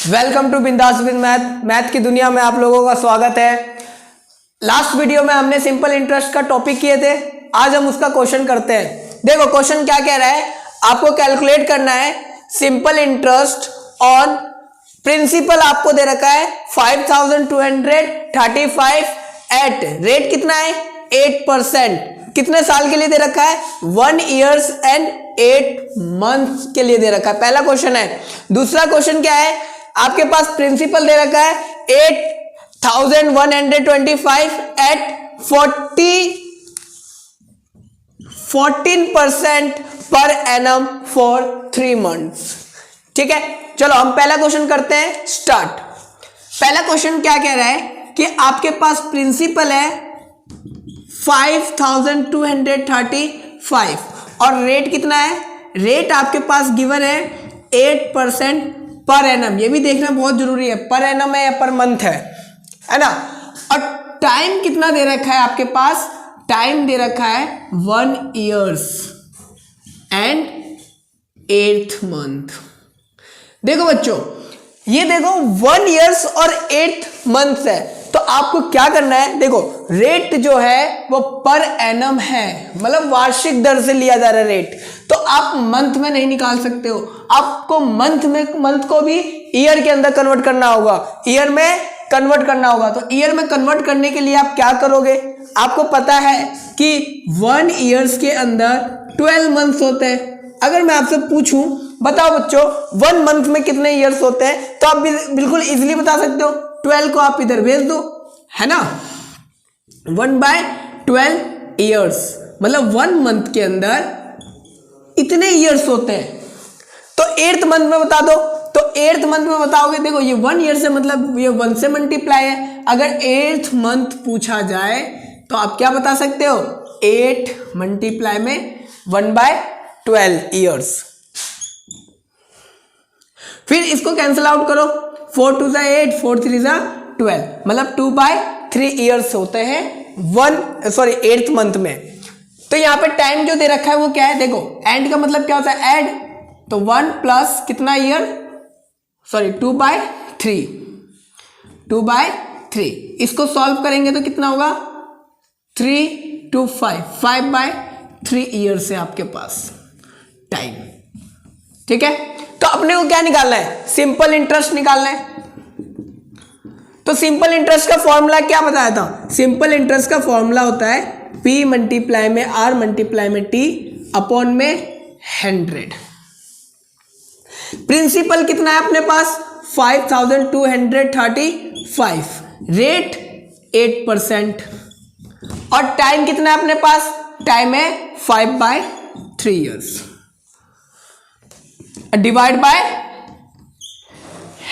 Welcome to बिंदास with math की दुनिया में आप लोगों का स्वागत है। लास्ट वीडियो में हमने सिंपल इंटरेस्ट का टॉपिक किए थे, आज हम उसका क्वेश्चन करते हैं। देखो क्वेश्चन क्या कह रहा है, आपको कैलकुलेट करना है सिंपल इंटरेस्ट ऑन प्रिंसिपल। आपको दे रखा है 5235 एट रेट कितना है 8%। कितने साल के लिए दे रखा है 1 ईयर्स एंड 8 मंथ्स के लिए दे रखा है। पहला क्वेश्चन है। दूसरा क्वेश्चन क्या है, आपके पास प्रिंसिपल दे रखा है 8125 eight 14% per annum for 3 months. ठीक है, चलो हम पहला क्वेश्चन करते हैं, स्टार्ट। पहला क्वेश्चन क्या कह रहा है कि आपके पास प्रिंसिपल है 5235 और रेट कितना है, रेट आपके पास गिवन है 8% पर एनम। ये भी देखना बहुत जरूरी है, पर एनम है या पर मंथ है ना। और टाइम कितना दे रखा है आपके पास, टाइम दे रखा है 1 ईयर्स एंड 8th मंथ। देखो बच्चों, ये देखो 1 ईयर्स और 8 मंथ है, तो आपको क्या करना है, देखो रेट जो है वो पर एनम है, मतलब वार्षिक दर से लिया जा रहा है रेट, तो आप मंथ में नहीं निकाल सकते हो। आपको मंथ को भी ईयर के अंदर कन्वर्ट करना होगा, ईयर में कन्वर्ट करना होगा। तो ईयर में कन्वर्ट करने के लिए आप क्या करोगे, आपको पता है कि 1 ईयर्स के अंदर 12 मंथ्स होते हैं। अगर मैं आपसे पूछूं, बताओ बच्चों 1 मंथ में कितने ईयर्स होते हैं, तो आप बिल्कुल इजीली बता सकते हो। 12 को आप इधर भेज दो, है ना। 1/12 ईयर्स, मतलब 1 मंथ के अंदर इतने ईयर्स होते हैं। तो 8th मंथ में बता दो, तो 8th मंथ में बताओगे, देखो ये 1 ईयर से मतलब ये 1 से मल्टीप्लाई है। अगर 8th मंथ पूछा जाए तो आप क्या बता सकते हो, 8 मल्टीप्लाई में 1/12 ईयर्स। फिर इसको कैंसिल आउट करो, 4 2 8, 4 3 12, मतलब 2/3 ईयर्स होते हैं 8th मंथ में। तो यहाँ पे टाइम जो दे रखा है वो क्या है, देखो एंड का मतलब क्या होता है, ऐड, तो 1 प्लस कितना ईयर, 2/3। इसको सॉल्व करेंगे तो कितना होगा 3 2 5, 5/3 ईयर्स है आपके पास टाइम। ठीक है, तो अपने को क्या निकालना है, सिंपल इंटरेस्ट निकालना है। तो सिंपल इंटरेस्ट का फॉर्मूला क्या बताया था, सिंपल इंटरेस्ट का फॉर्मूला होता है P मल्टीप्लाई में R मल्टीप्लाई में T अपॉन में 100। प्रिंसिपल कितना है अपने पास 5235, रेट 8% और टाइम कितना है अपने पास, टाइम है 5/3 ईयर्स डिवाइड बाय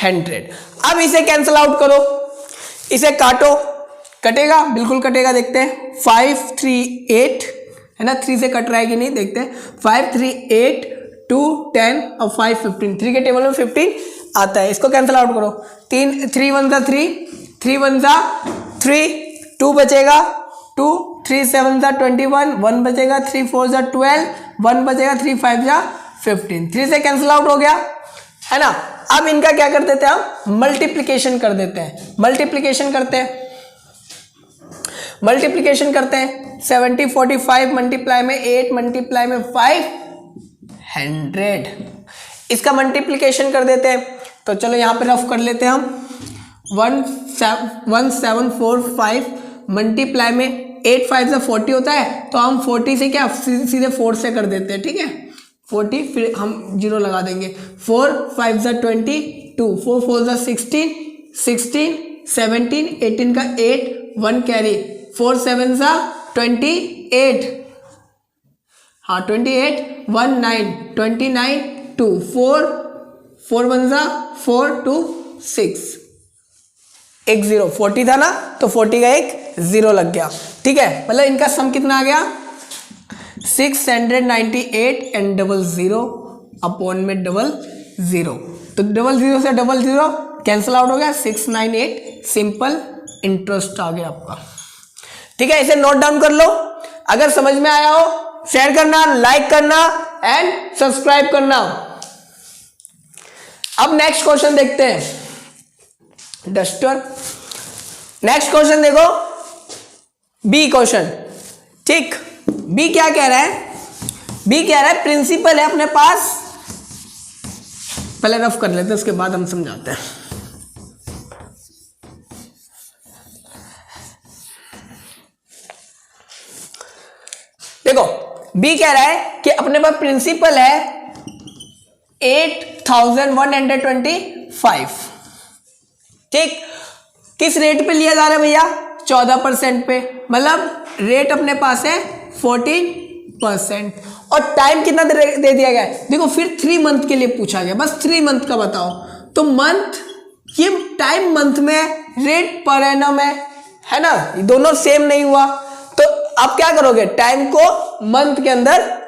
100। अब इसे कैंसिल आउट करो, इसे काटो, कटेगा, बिल्कुल कटेगा, देखते हैं। 5 3 8 है ना, 3 से कट रहा है कि नहीं देखते हैं। 5 3 8 2 10 और 5 15, 3 के टेबल में 15 आता है। इसको कैंसिल आउट करो, 3 1 3, 3 1 3, 2 बचेगा 2, 3 7 21, 1 बचेगा, 3 4 12, 1 बचेगा, 3 5 15, 3 से कैंसिल आउट हो गया, है ना। अब इनका क्या कर देते हैं हम, मल्टीप्लिकेशन कर देते हैं। मल्टीप्लिकेशन करते हैं 70 45 मल्टीप्लाई में 8 मल्टीप्लाई में 5 100। इसका मल्टीप्लिकेशन कर देते हैं, तो चलो यहां पे रफ कर लेते हैं हम। 1745 मल्टीप्लाई में 8 5 40 होता है, तो हम 40 से क्या सीधे 4 से कर देते हैं। ठीक है, 40 फिर हम 0 लगा देंगे। 4 5 22, 4 4 16, 16 17, 18 का 8, 1 कैरी, 4 7 28, हाँ 28, 1 9 29, 2 4 4 1 4 2 6, एक 0, 40 था ना, तो 40 का एक 0 लग गया। ठीक है, मतलब इनका सम कितना आ गया 698 एंड 00 अपॉन में 00, तो 00 से 00 कैंसिल आउट हो गया, 698 सिंपल इंटरेस्ट आ गया आपका। ठीक है, इसे नोट डाउन कर लो। अगर समझ में आया हो शेयर करना, लाइक करना एंड सब्सक्राइब करना। अब नेक्स्ट क्वेश्चन देखते हैं। डस्टर। नेक्स्ट क्वेश्चन देखो, बी क्वेश्चन। ठीक, बी क्या कह रहा है? बी कह रहा है प्रिंसिपल है अपने पास, पहले रफ कर लेते हैं उसके बाद हम समझाते हैं। देखो बी कह रहा है कि अपने पास प्रिंसिपल है 8125। ठीक, किस रेट पे लिया जा रहा है भैया? 14% पे, मतलब रेट अपने पास है 14%। और टाइम कितना दे दिया गया है? देखो फिर 3 मंथ के लिए पूछा गया, बस 3 मंथ का बताओ। तो मंथ, ये टाइम मंथ में है, रेट पर एनम है ना, ये दोनों सेम नहीं हुआ। तो आप क्या करोगे? टाइम को मंथ के अंदर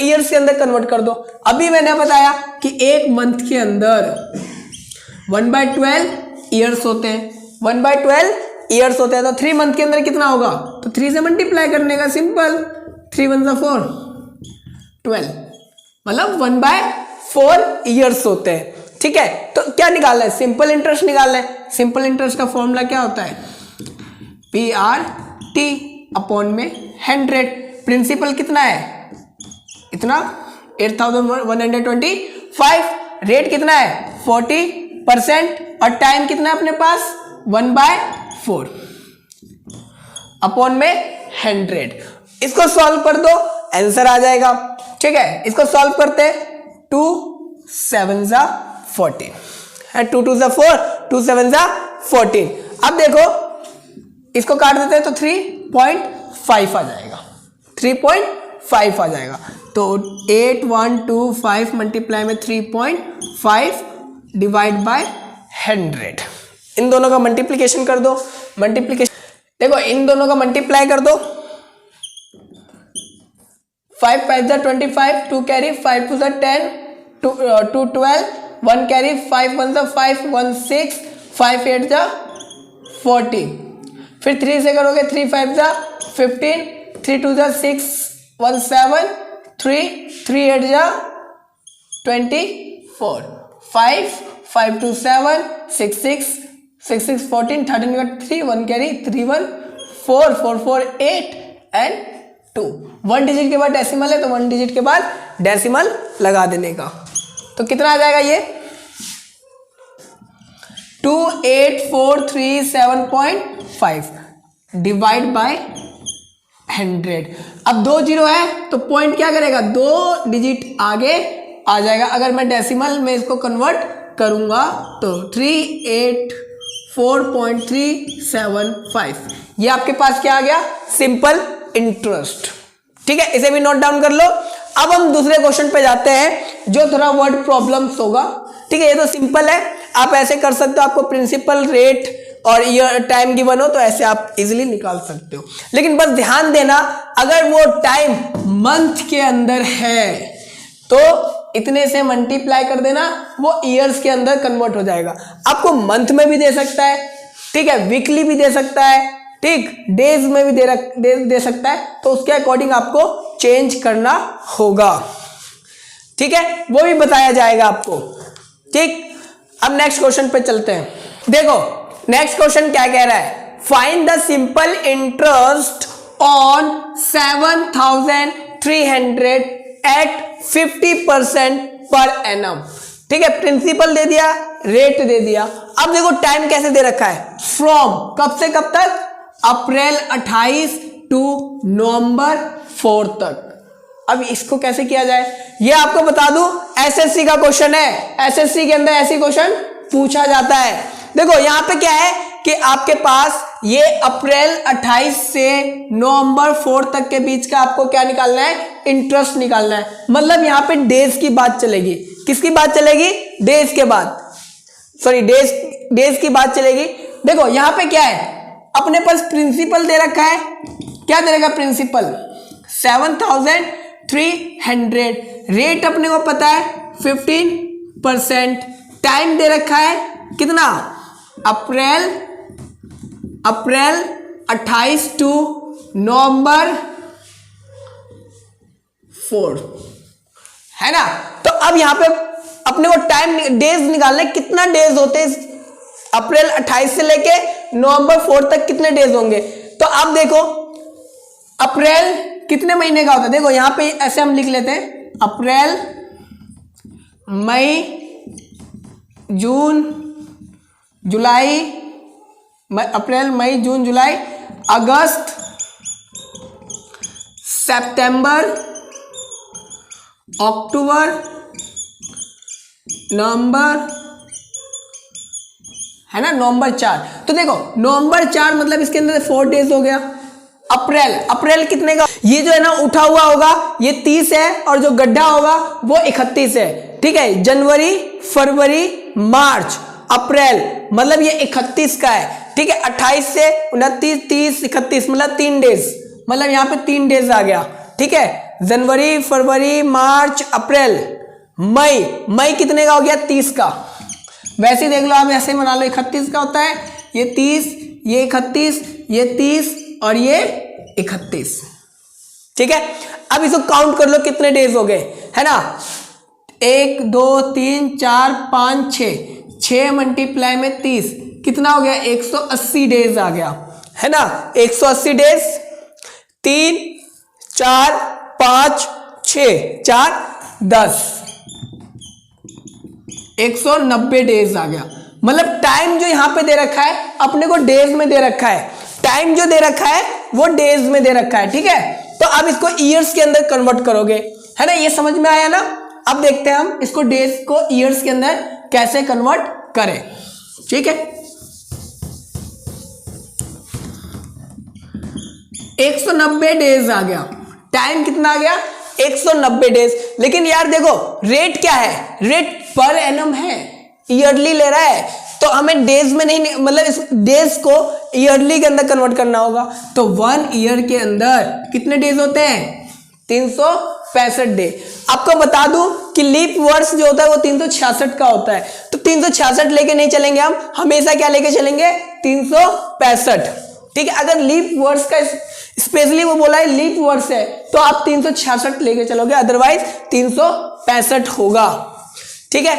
ईयर्स के अंदर कन्वर्ट कर दो। अभी मैंने बताया कि एक मंथ के अंदर 1/12 ईयर्स होते हैं, 1/12 ईयर्स होते हैं। तो 3 मंथ के अंदर कितना होगा? तो 3 से मल्टीप्लाई करने का, सिंपल। 3 1 4 12, मतलब 1/4 ईयर्स होते हैं। ठीक है, तो क्या निकालना है? सिंपल इंटरेस्ट निकालना है। सिंपल इंटरेस्ट का फॉर्मूला क्या होता है? PRT अपॉन में 100। प्रिंसिपल कितना है? इतना 8125। रेट कितना है? 40%। और टाइम कितना है अपने पास? 1/4 अपॉन में 100। इसको सॉल्व कर दो, आंसर आ जाएगा। ठीक है, इसको सॉल्व करते, 2 7 14, 2 2 4, 2 7 14। अब देखो इसको काट देते हैं तो 3.5 आ जाएगा, 3.5 आ जाएगा। तो 8125 मल्टीप्लाई में 3.5 डिवाइड बाय 100। इन दोनों का मल्टीप्लिकेशन कर दो। मल्टीप्लिकेशन देखो, इन दोनों का मल्टीप्लाई कर दो। 5 5 25, 2 कैरी, 5 2 10, 2 12, 1 कैरी, 5 1 5, 1 6, 5 8 40। फिर 3 से करोगे, 3 5 15, 3 2 6, 1 7, 3 3 8 24, 5 5 2 7, 6 6 6 6 14, 13 3, 1 कैरी, 3 1 4 4 4 8 एंड 2। 1 डिजिट के बाद डेसिमल है, तो 1 डिजिट के बाद डेसिमल लगा देने का। तो कितना आ जाएगा ये? 28437.5 डिवाइड बाय 100। अब 2 जीरो है तो पॉइंट क्या करेगा? 2 डिजिट आगे आ जाएगा। अगर मैं डेसिमल में इसको कन्वर्ट करूंगा तो 384.375। ये आपके पास क्या आ गया? Simple interest. ठीक है, इसे भी नोट डाउन कर लो। अब हम दूसरे क्वेश्चन पे जाते हैं जो थोड़ा वर्ड प्रॉब्लम्स होगा। ठीक है, ये तो सिंपल है, आप ऐसे कर सकते हो। आपको प्रिंसिपल, रेट और ईयर, टाइम गिवन हो तो ऐसे आप इजीली निकाल सकते हो। लेकिन बस ध्यान देना, अगर वो टाइम मंथ के अंदर है तो इतने से मल्टीप्लाई कर देना, वो ईयर्स के अंदर कन्वर्ट हो जाएगा। आपको मंथ में भी दे सकता है, ठीक है, वीकली भी दे सकता है, ठीक, डेज में भी दे सकता है। तो उसके अकॉर्डिंग आपको चेंज करना होगा। ठीक है, वो भी बताया जाएगा आपको। ठीक, अब नेक्स्ट क्वेश्चन पे चलते हैं। देखो नेक्स्ट क्वेश्चन क्या कह रहा है? Find the simple interest on 7300 at 50% per annum. ठीक है, प्रिंसिपल दे दिया, रेट दे दिया। अब देखो टाइम कैसे दे रखा है? फ्रॉम, कब से कब तक? अप्रैल 28 टू नवंबर 4 तक। अब इसको कैसे किया जाए ये आपको बता दूं, एसएससी का क्वेश्चन है। एसएससी के अंदर ऐसी क्वेश्चन पूछा जाता है। देखो यहां पे क्या है कि आपके पास ये अप्रैल 28 से नवंबर 4 तक के बीच का आपको क्या निकालना है? इंटरेस्ट निकालना है। मतलब यहां पे डेज की बात चलेगी। किसकी बात चलेगी? डेज के बाद, सॉरी डेज की बात चलेगी। देखो यहां पे क्या है, अपने पास प्रिंसिपल दे रखा है। क्या दे रखा? प्रिंसिपल 7300, रेट अपने को पता है 15%, टाइम दे रखा है कितना? अप्रैल 28 टू नवंबर 4, है ना। तो अब यहां पे अपने को टाइम, डेज निकालना है, कितना डेज होते हैं अप्रैल 28 से लेके नवंबर 4 तक कितने डेज होंगे? तो अब देखो अप्रैल कितने महीने का होता है? देखो यहां पे ऐसे हम लिख लेते हैं, अप्रैल मई जून जुलाई, अप्रैल मई जून जुलाई अगस्त सितंबर अक्टूबर नवंबर, है ना, नवंबर 4। तो देखो नवंबर 4 मतलब इसके अंदर 4 डेज हो गया। अप्रैल कितने का? ये जो है ना उठा हुआ होगा ये 30 है और जो गड्ढा होगा वो 31 है, ठीक है। जनवरी फरवरी मार्च अप्रैल मतलब ये 31 का है, ठीक है। 28 से 29 30 31 मतलब 3 डेज, मतलब यहाँ पे 3 डेज आ गया, ठीक है। जनवरी फरवरी मार्च अप्रैल मई कितने का हो गया? 30 का। वैसे देख लो आप ऐसे बना लो, 31 का होता है, ये 30 ये 31 ये 30 और ये 31, ठीक है। अब इसको काउंट कर लो कितने डेज हो गए, है ना। 1 2 3 4 5 6 मल्टीप्लाई में 30 कितना हो गया? 180 डेज आ गया, है ना। 180 डेज 3 4 5 6 4 10 190 डेज आ गया। मतलब टाइम जो यहां पे दे रखा है अपने को डेज में दे रखा है, टाइम जो दे रखा है वो डेज में दे रखा है, ठीक है। तो अब इसको ईयर्स के अंदर कन्वर्ट करोगे, है ना। ये समझ में आया ना। अब देखते हैं हम इसको डेज को ईयर्स के अंदर कैसे कन्वर्ट करें, ठीक है। 190 डेज आ गया, टाइम कितना आ गया? 190 डेज। लेकिन यार देखो रेट क्या है? रेट पर एनम है, ईयरली ले रहा है, तो हमें डेज में नहीं, मतलब इस डेज को ईयरली के अंदर कन्वर्ट करना होगा। तो 1 ईयर के अंदर कितने डेज होते हैं? 365 डे। आपको बता दूं कि लीप वर्ष जो होता है वो 366 का होता है, तो 366 लेके नहीं चलेंगे हम, हमेशा क्या लेके चलेंगे? 365, ठीक है। अगर लीप वर्ष का स्पेशली वो बोला है लीप वर्ष है तो आप 366 लेके चलोगे, अदरवाइज 365 होगा, ठीक है।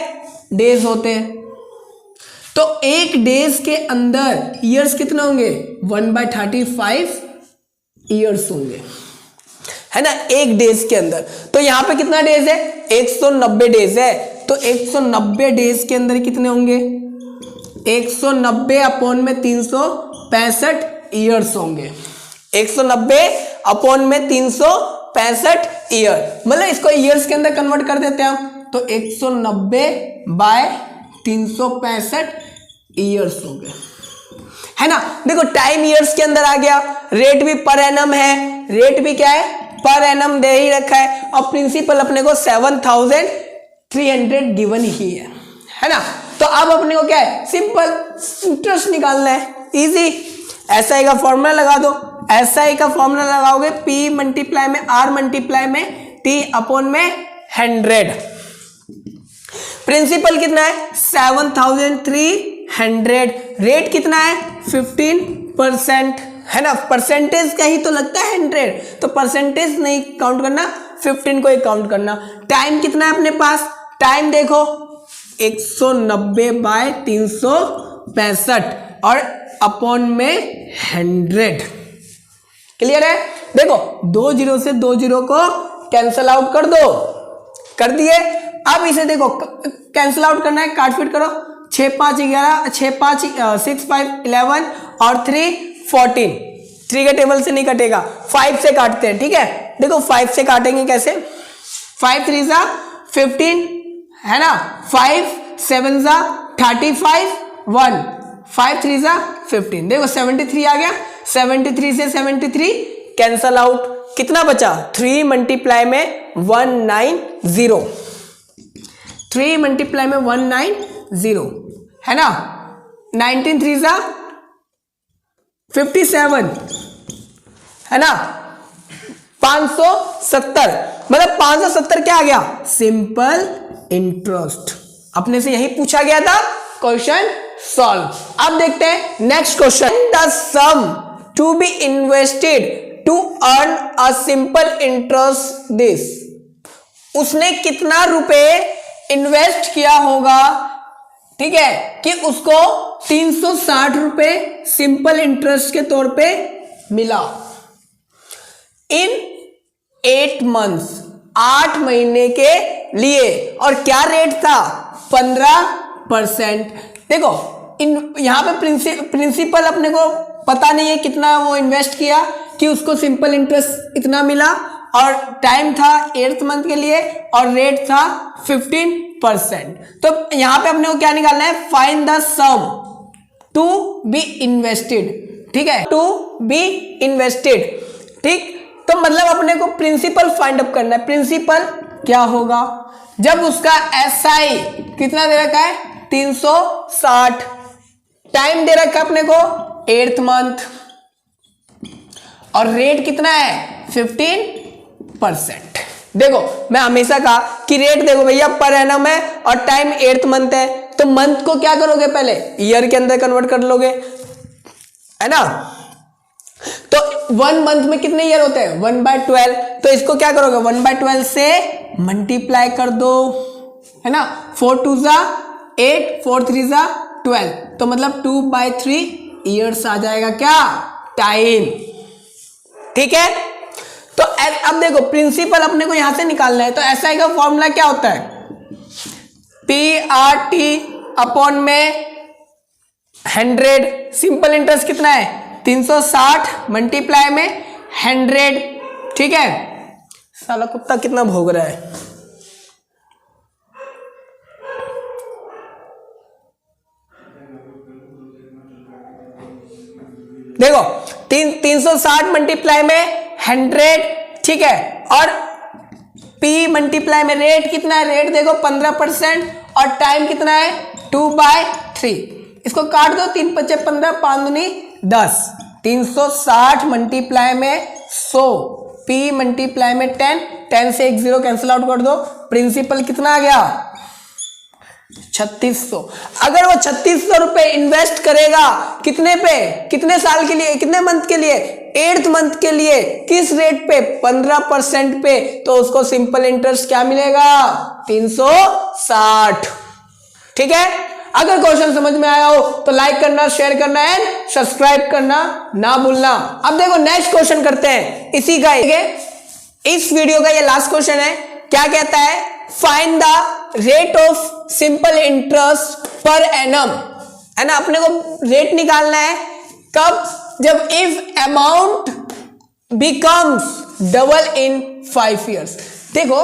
डेज होते हैं तो एक डेज के अंदर ईयर्स कितने होंगे? 1/35 ईयर्स होंगे, है ना, एक डेज के अंदर। तो यहां पे कितना डेज है? 190 डेज है, तो 190 डेज के अंदर कितने होंगे? 190 अपॉन में 365 ईयर्स होंगे। 190 अपॉन में 365 ईयर, मतलब इसको ईयर्स के अंदर कन्वर्ट कर देते हैं हम, तो 190 बाय 365 ईयर्स हो गए, है ना। देखो टाइम ईयर्स के अंदर आ गया, रेट भी पर एनम है, रेट भी क्या है? पर एनम दे ही रखा है, और प्रिंसिपल अपने को 7300 गिवन ही है ना। तो अब अपने को क्या है? सिंपल इंटरेस्ट निकालना है, इजी। एसआई का फॉर्मूला लगा दो, एसआई का फॉर्मूला लगाओगे P मल्टीप्लाई में R मल्टीप्लाई में T अपॉन में 100। प्रिंसिपल कितना है? 7300। रेट कितना है? 15%, है ना। परसेंटेज का ही तो लगता है 100, तो परसेंटेज नहीं काउंट करना, 15 को ही काउंट करना। टाइम कितना है अपने पास? टाइम देखो 190 बाय 365 और अपॉन में 100। क्लियर है? देखो 2 जीरो से 2 जीरो को कैंसल आउट कर दो, कर दिए। अब इसे देखो कैंसल आउट करना है, काट पीट करो। 6 5 11 6 5 6 5 11 और 3 14। 3 के टेबल से नहीं कटेगा, 5 से काटते हैं, ठीक है। देखो 5 से काटेंगे कैसे? 5 3 जा 15, है ना। 5 7 जा 35 1 5 3 जा 15। देखो 73 आ गया, 73 से 73 कैंसल आउट, कितना बचा? 3 मल्टीप्लाई में 190, 3 मल्टीप्लाई में 190, है ना। 19 3 जा 57, है ना। 570, मतलब 570 क्या आ गया? Simple interest. अपने से यही पूछा गया था, क्वेश्चन सॉल्व। अब देखते हैं next question. The sum to be invested to earn a simple interest this. उसने कितना रुपए इन्वेस्ट किया होगा ठीक है, कि उसको 360 रुपए सिंपल इंटरेस्ट के तौर पे मिला इन 8 मंथ्स, 8 महीने के लिए। और क्या रेट था? 15%। देखो यहां पे प्रिंसिपल अपने को पता नहीं है कितना वो इन्वेस्ट किया कि उसको सिंपल इंटरेस्ट इतना मिला, और टाइम था 8th मंथ के लिए और रेट था 15%। तो यहां पे अपने को क्या निकालना है? Find the sum to be invested. ठीक है, टू बी इन्वेस्टेड। ठीक, तो मतलब अपने को प्रिंसिपल फाइंड अप करना है। प्रिंसिपल क्या होगा? जब उसका एसआई कितना दे रखा है? 360, टाइम दे रखा है अपने को 8th मंथ, और रेट कितना है? 15%। देखो मैं हमेशा कहा कि रेट देखो भैया पर एनम है और टाइम 8th मंथ है, तो मंथ को क्या करोगे? पहले ईयर के अंदर कन्वर्ट कर लोगे, है ना। तो 1 मंथ में कितने ईयर होते हैं? 1/12। तो इसको क्या करोगे? 1/12 से मल्टीप्लाई कर दो, है ना। 4 2 जा 8, 4 3 जा 12, तो मतलब 2/3 ईयर्स आ जाएगा क्या? टाइम। ठीक है, तो अब देखो प्रिंसिपल अपने को यहां से निकालना है, तो एसआई का फॉर्मूला क्या होता है? PRT अपॉन में 100। सिंपल इंटरेस्ट कितना है? 360 मल्टीप्लाई में 100। ठीक है, साला कुत्ता कितना भोग रहा है। देखो 360 मल्टीप्लाई में 100, ठीक है, और P मल्टीप्लाई में रेट कितना है? रेट देखो 15%, और टाइम कितना है? 2/3। इसको काट दो, 3 5 15, 5 दूनी 10। 360 मल्टीप्लाई में 100, P मल्टीप्लाई में 10, 10 से 1 0 कैंसिल आउट कर दो। प्रिंसिपल कितना आ गया? 3600। अगर वो 3600 रुपए इन्वेस्ट करेगा कितने पे? कितने साल के लिए? कितने मंथ के लिए? 8th मंथ के लिए। किस रेट पे? 15% पे। तो उसको सिंपल इंटरेस्ट क्या मिलेगा? 360। ठीक है, अगर क्वेश्चन समझ में आया हो तो लाइक करना, शेयर करना एंड सब्सक्राइब करना ना भूलना। अब देखो नेक्स्ट क्वेश्चन करते हैं इसी का। इस वीडियो का ये लास्ट क्वेश्चन है। क्या कहता है? Find the rate of simple interest per annum, है ना। अपने को रेट निकालना है कब? जब if amount becomes double in 5 years। देखो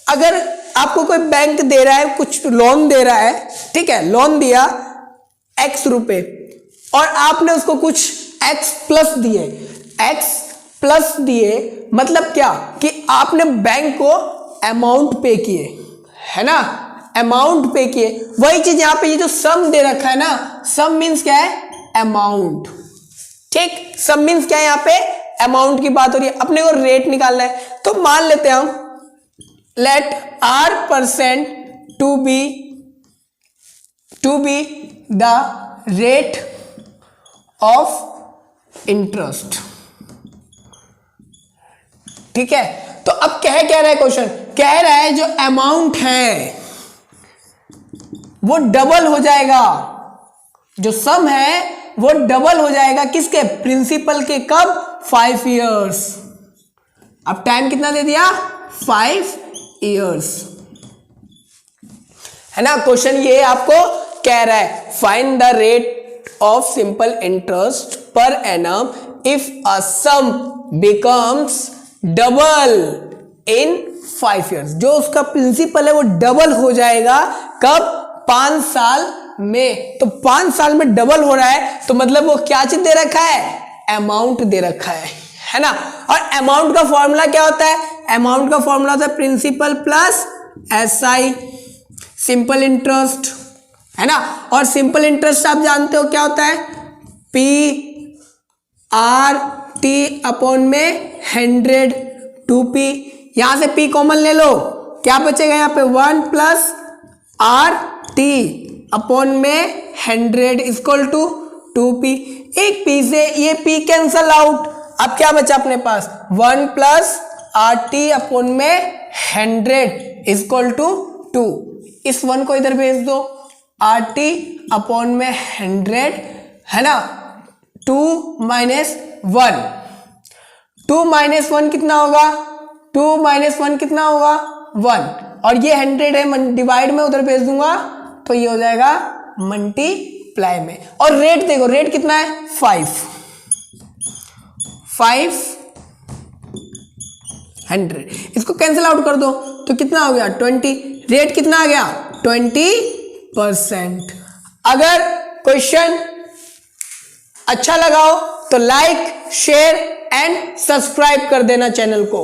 अगर आपको कोई बैंक दे रहा है, कुछ लोन दे रहा है, ठीक है, लोन दिया x रुपए और आपने उसको कुछ x प्लस दिए, x प्लस दिए मतलब क्या? कि आपने बैंक को अमाउंट पे किए, है ना, अमाउंट पे किए। वही चीज यहां पे ये जो सम दे रखा है ना, सम मीन्स क्या है? अमाउंट। ठीक, सम मीन्स क्या है? यहां पे अमाउंट की बात हो रही है, अपने को रेट निकालना है। तो मान लेते हैं हम, let R% to be the rate of interest. ठीक है, तो अब कह रहा है क्वेश्चन, कह रहा है जो अमाउंट है वो डबल हो जाएगा, जो सम है वो डबल हो जाएगा किसके? प्रिंसिपल के। कब? 5 years। अब टाइम कितना दे दिया? 5 years, है ना। क्वेश्चन ये आपको कह रहा है find the rate of simple interest per annum if a some becomes double in 5 years। जो उसका प्रिंसिपल है वो डबल हो जाएगा कब? 5 साल में। तो 5 साल में डबल हो रहा है, तो मतलब वो क्या चीज दे रखा है? अमाउंट दे रखा है ना। और अमाउंट का फॉर्मूला क्या होता है? अमाउंट का फॉर्मूला होता है principal plus SI, simple interest, है ना। और सिंपल इंटरेस्ट आप जानते हो क्या होता है? PRT अपॉन में 100 2P। यहां से P कॉमन ले लो, क्या बचेगा यहाँ पे? 1 प्लस RT अपॉन में 100 इक्वल टू 2P। एक P से ये P कैंसल आउट, अब क्या बचा अपने पास? 1 प्लस RT अपॉन में 100 इक्वल टू 2। इस 1 को इधर भेज दो, RT अपॉन में 100 है ना, 2 माइनस 1, 2 माइनस 1 कितना होगा, 2 माइनस 1 कितना होगा 1, और ये 100 है, डिवाइड में उधर भेज दूंगा तो ये हो जाएगा मल्टीप्लाई में। और रेट देखो, रेट कितना है 500, इसको कैंसिल आउट कर दो तो कितना हो गया 20, रेट कितना आ गया 20%। अगर क्वेश्चन अच्छा लगा हो तो लाइक शेयर एंड सब्सक्राइब कर देना चैनल को।